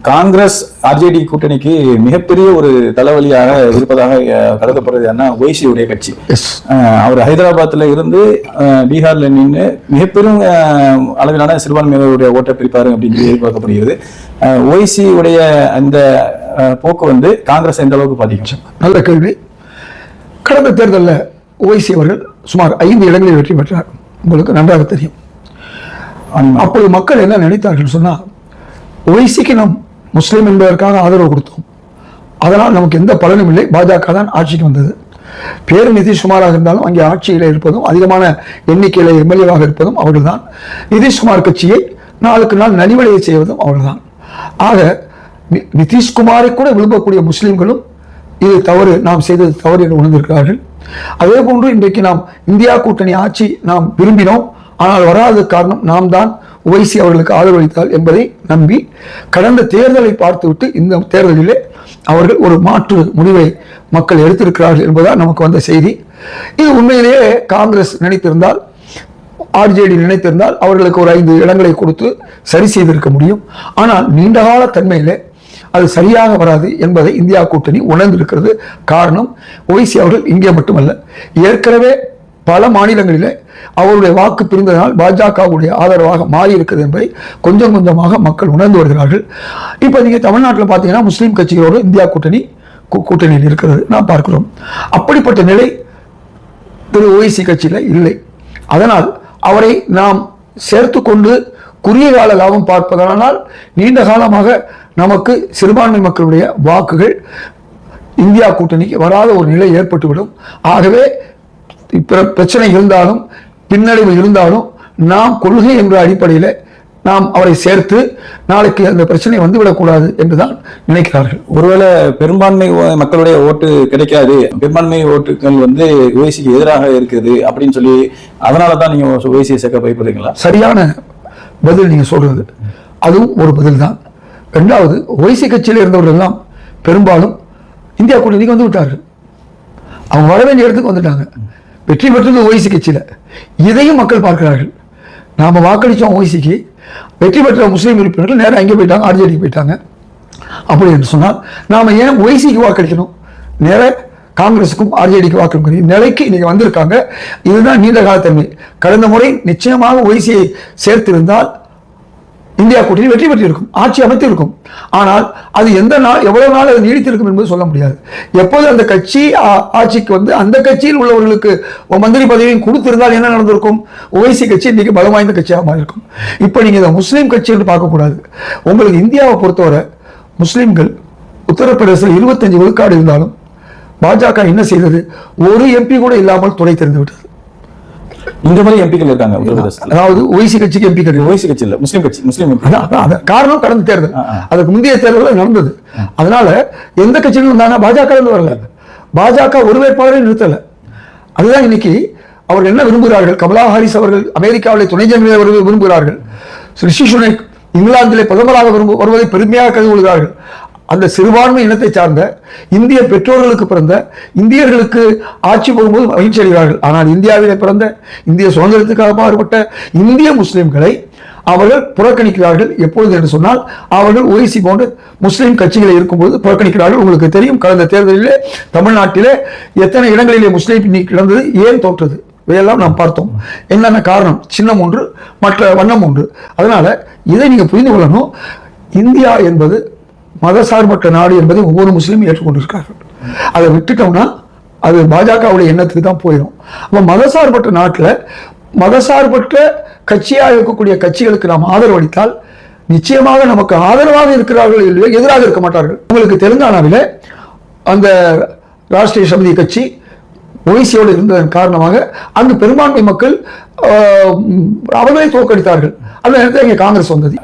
Congress RJD கூட்டணிக்கு மிகப்பெரிய ஒரு தலைவலியாக இருப்பதாக கருதப்படுறது என்ன, ஒய்சியுடைய கட்சி. அவர் ஹைதராபாத்ல இருந்து பீகார்ல நின்று மிகப்பெரும் அளவிலான சிறுபான்மையினருடைய ஓட்டை பிரிப்பாரு அப்படின்னு எதிர்பார்க்கப்படுகிறது. ஒய்சி உடைய அந்த போக்கு வந்து காங்கிரஸ் எந்த அளவுக்கு பாதிக்கும்? நல்ல கேள்வி. கடந்த தேர்தலில் ஒய்சி அவர்கள் சுமார் 5 இடங்களில் வெற்றி பெற்றார். உங்களுக்கு நன்றாக தெரியும். அப்போது மக்கள் என்ன நினைத்தார்கள் சொன்னால், ஒய்சிக்கு நாம் முஸ்லீம் என்பதற்காக ஆதரவு கொடுத்தோம், அதனால் நமக்கு எந்த பலனும் இல்லை, பாஜக தான் ஆட்சிக்கு வந்தது. பேரு நிதிஷ்குமாராக இருந்தாலும் அங்கே ஆட்சியில் இருப்பதும் அதிகமான எண்ணிக்கையில் எம்எல்ஏவாக இருப்பதும் அவர்கள்தான். நிதிஷ்குமார் கட்சியை நாளுக்கு நாள் நலிவடைய செய்வதும் அவர்கள்தான். ஆக நிதிஷ்குமாரை கூட விரும்பக்கூடிய முஸ்லீம்களும் இது தவறு, நாம் செய்தது தவறு என்று உணர்ந்திருக்கிறார்கள். அதே போன்று இன்றைக்கு நாம் இந்தியா கூட்டணி ஆட்சி நாம் விரும்பினோம், ஆனால் வராத காரணம் நாம் தான் ஒய்சி அவர்களுக்கு ஆதரவளித்தால் என்பதை நம்பி கடந்த தேர்தலை பார்த்துவிட்டு இந்த தேர்தலிலே அவர்கள் ஒரு மாற்று முடிவை மக்கள் எடுத்திருக்கிறார்கள் என்பதால் நமக்கு வந்த செய்தி. இது உண்மையிலேயே காங்கிரஸ் நினைத்திருந்தால், ஆர்ஜேடி நினைத்திருந்தால் அவர்களுக்கு ஒரு 5 இடங்களை கொடுத்து சரி செய்திருக்க முடியும். ஆனால் நீண்டகால தன்மையிலே அது சரியாக வராது என்பதை இந்தியா கூட்டணி உணர்ந்திருக்கிறது. காரணம், ஒய்சி அவர்கள் இங்கே மட்டுமல்ல, ஏற்கனவே பல மாநிலங்களிலே அவருடைய வாக்கு பிரிந்ததனால் பாஜகவுடைய ஆதரவாக மாறி இருக்கிறது என்பதை கொஞ்சம் கொஞ்சமாக மக்கள் உணர்ந்து வருகிறார்கள். இப்போ நீங்கள் தமிழ்நாட்டில் பார்த்தீங்கன்னா முஸ்லீம் கட்சிகளோடு இந்தியா கூட்டணியில் இருக்கிறது நாம் பார்க்கிறோம். அப்படிப்பட்ட நிலை திரு ஒய்சி கட்சியில் இல்லை. அதனால் அவரை நாம் சேர்த்து கொண்டு குறுகிய கால லாபம் பார்ப்பதனால் நீண்ட காலமாக நமக்கு சிறுபான்மை மக்களுடைய வாக்குகள் இந்தியா கூட்டணிக்கு வராத ஒரு நிலை ஏற்பட்டுவிடும். ஆகவே பிரச்சனை இருந்தாலும் பின்னடைவு இருந்தாலும் நாம் கொள்கை என்ற அடிப்படையில் நாம் அவரை சேர்த்து நாளைக்கு அந்த பிரச்சனை வந்துவிடக்கூடாது என்றுதான் நினைக்கிறார்கள். ஒருவேளை பெரும்பான்மை மக்களுடைய ஓட்டு கிடைக்காது, பெரும்பான்மை ஓட்டுகள் வந்து ஒய்சிக்கு எதிராக இருக்குது அப்படின்னு சொல்லி அதனால தான் நீங்க ஒய்சியை சேர்க்க பயப்படுறீங்களா? சரியான பதில் நீங்க சொல்றது, அதுவும் ஒரு பதில் தான். இரண்டாவது, ஒய்சி கட்சியில் இருந்தவர்கள் எல்லாம் பெரும்பாலும் இந்தியா கூட்டணிக்கு வந்து விட்டார்கள். அவங்க வர வேண்டிய இடத்துக்கு வந்துட்டாங்க. வெற்றி பெற்றது ஒய்சி கட்சியில். இதையும் மக்கள் பார்க்கிறார்கள். நாம் வாக்களித்தோம் ஒய்சிக்கு, வெற்றி பெற்ற முஸ்லீம் உறுப்பினர்கள் நேரம் அங்கே போயிட்டாங்க, ஆர்ஜேடிக்கு போயிட்டாங்க. அப்படி என்று சொன்னால் நாம் ஏன் ஒய்சிக்கு வாக்களிக்கணும்? நேர காங்கிரஸுக்கும் ஆர்ஜேடிக்கு வாக்களிக்கணும் நிலைக்கு இன்னைக்கு வந்திருக்காங்க. இதுதான் நீண்ட காலத்தன்மை. கடந்த முறை நிச்சயமாக ஒய்சியை சேர்த்திருந்தால் இந்தியா கூட்டணி வெற்றி பெற்றிருக்கும், ஆட்சி அமைத்திருக்கும். ஆனால் அது எந்த நாள் எவ்வளவு நாள் அது நீடித்திருக்கும் என்பது சொல்ல முடியாது. எப்போது அந்த கட்சி ஆட்சிக்கு வந்து அந்த கட்சியில் உள்ளவர்களுக்கு மந்திரி பதவியும் கொடுத்திருந்தால் என்ன நடந்திருக்கும்? ஒய்சி கட்சி இன்னைக்கு பலம் வாய்ந்த கட்சியாக மாறியிருக்கும். இப்போ நீங்க இதை முஸ்லீம் கட்சி என்று பார்க்கக்கூடாது. உங்களுக்கு இந்தியாவை பொறுத்தவரை முஸ்லீம்கள் உத்தரப்பிரதேசத்தில் 25 விழுக்காடு இருந்தாலும் பாஜக என்ன செய்தது? ஒரு எம்பி கூட இல்லாமல் துணை தெரிந்து விட்டது. இந்த மாதிரி எம்பிக்கள் இருக்காங்க. அதாவது ஒய்சி கட்சிக்கு எம்பி கிடையாது, ஒய்சி கட்சி இல்ல, முஸ்லீம் கட்சி. முஸ்லீம் காரணம் கடந்த தேர்தல், அதுக்கு முந்தைய தேர்தல் நடந்தது. அதனால எந்த கட்சிகளும் இருந்தாங்க, பாஜக வரல. பாஜக ஒரு வேட்பாளரை நிறுத்தல. அதுதான் இன்னைக்கு அவர்கள் என்ன விரும்புகிறார்கள். கமலா ஹாரிஸ் அவர்கள் அமெரிக்காவிலே துணை ஜனாதிபதி விரும்புகிறார்கள். ரிஷி சுனக் இங்கிலாந்திலே பிரதமராக வருவதை பெருமையாக கருதி கொள்கிறார்கள். அந்த சிறுபான்மை இனத்தை சார்ந்த இந்திய பெற்றோர்களுக்கு பிறந்த இந்தியர்களுக்கு ஆட்சி போகும்போது மகிழ்ச்சி அடைகிறார்கள். ஆனால் இந்தியாவிலே பிறந்த இந்திய சுதந்திரத்துக்காக பாடுபட்ட இந்திய முஸ்லிம்களை அவர்கள் புறக்கணிக்கிறார்கள். எப்பொழுது என்று சொன்னால் அவர்கள் ஒய்சி போன்ற முஸ்லீம் கட்சிகளை இருக்கும்போது புறக்கணிக்கிறார்கள். உங்களுக்கு தெரியும், கடந்த தேர்தலிலே தமிழ்நாட்டிலே எத்தனை இடங்களிலே முஸ்லீம் கிடந்தது, ஏன் தோற்றது, இதையெல்லாம் நாம் பார்த்தோம். என்னென்ன காரணம்? சின்னம் ஒன்று, மற்ற வண்ணம் ஒன்று. அதனால இதை நீங்க புரிந்து கொள்ளணும். இந்தியா என்பது மதசார்பற்ற நாடு என்பதை ஒவ்வொரு முஸ்லீமும் ஏற்றுக்கொண்டிருக்கார்கள். அதை விட்டுட்டோம்னா அது பாஜகவுடைய எண்ணத்துக்கு தான் போயிடும். அப்போ மதசார்பற்ற நாட்டில் மதசார்பற்ற கட்சியாக இருக்கக்கூடிய கட்சிகளுக்கு நாம் ஆதரவு அளித்தால் நிச்சயமாக நமக்கு ஆதரவாக இருக்கிறார்கள் இல்லையோ எதிராக இருக்க மாட்டார்கள். உங்களுக்கு தெலுங்கானாவில் அந்த ராஷ்டிரிய சமிதி கட்சி ஒய்சியோடு இருந்ததன் காரணமாக அங்கு பெரும்பான்மை மக்கள் அவர்களை தோற்கடித்தார்கள். அந்த நேரத்தில் இங்கே காங்கிரஸ் வந்தது.